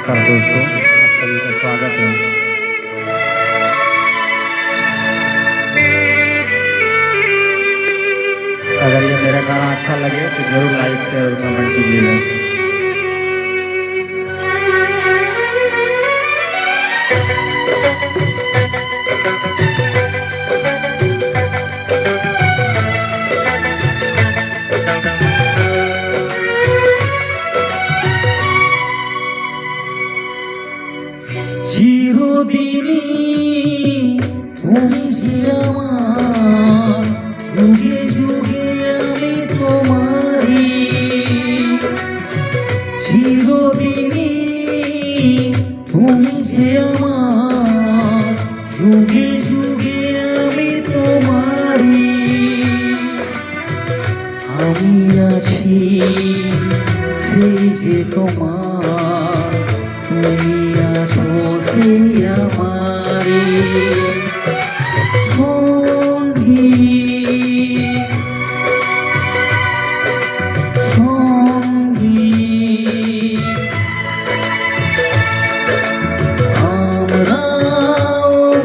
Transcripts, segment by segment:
नमस्कार दोस्तों, आप सभी का स्वागत है। अगर ये मेरा गाना अच्छा लगे तो जरूर लाइक शेयर और कमेंट कीजिएगा। চিরদিনই তুমি যে আমার, যুগে যুগে আমি তোমারই। চিরদিনই তুমি যে আমার, যুগে যুগে আমি তোমারই। আমি আছি সেই যে তোমার, তুমি আছো সেই আমারে সঙ্গী সঙ্গী। আমরা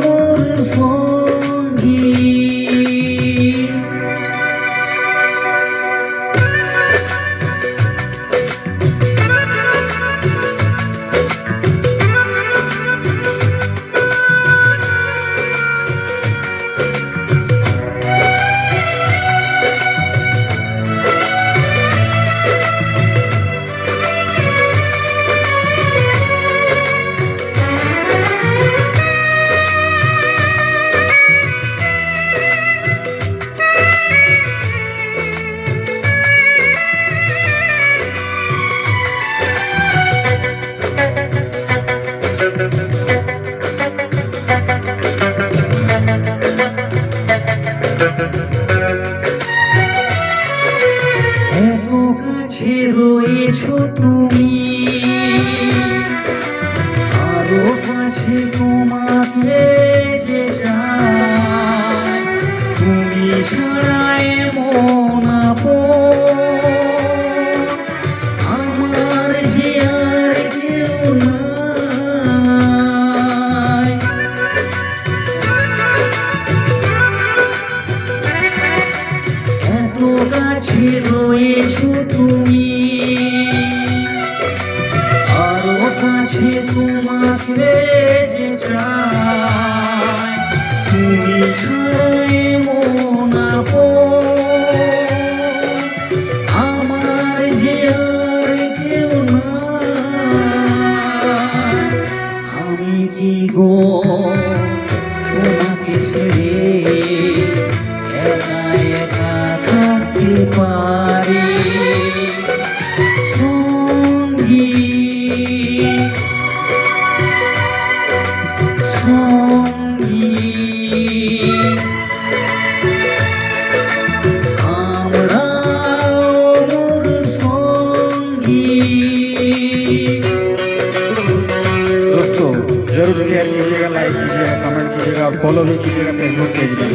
মোর সঙ্গী। এত কাছে রয়েছো তুমি, আরো কাছে তোমাকে যে চাই। তুমি ছাড়া এমন আপন আমার যে আর কেউ নাই। এত কাছে রয়েছো তুমি, আরো কাছে তোমাকে যে চাই। তুমি ছাড়া এমন আপন আমার যে আর কেউ নাই। আমি কি গো তোমাকে ছেড়ে একা একা থাকতে পারি সঙ্গী সঙ্গী। আমরা মোর সঙ্গী। दोस्तों जरूर शेयर कीजिएगा, लाइक कीजिएगा, कमेंट कीजिएगा, फॉलो भी कीजिएगा फेसबुक पेज में।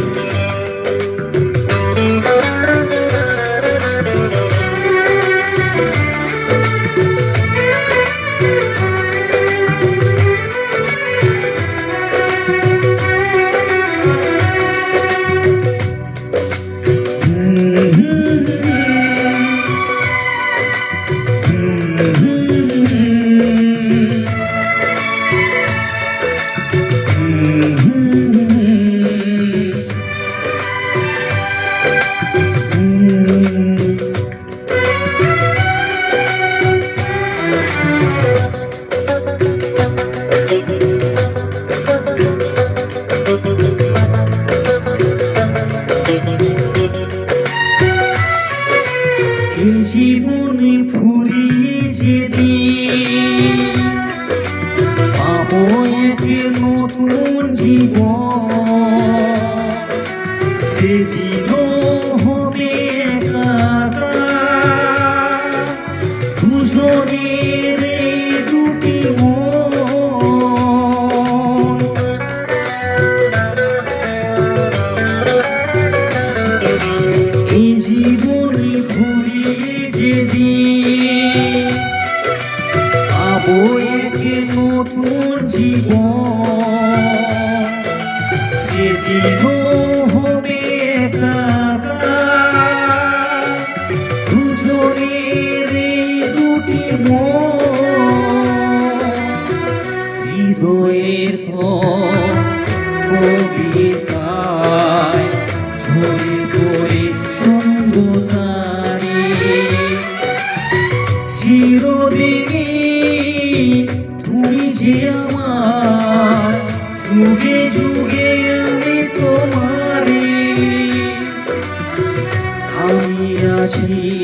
জীবনে ফুরিয়ে যেদিন পাবো এক নতুন জীবন, সেদিনও হবে একাকার দুজনের এই দুটি মন। এই জীবনে ফুরিয়ে যেদিন পাবো এক করে করে সুন্দরী চিরদিনই তুমি যে আমার যুগে যুগে আমি তোমারে আমি আছি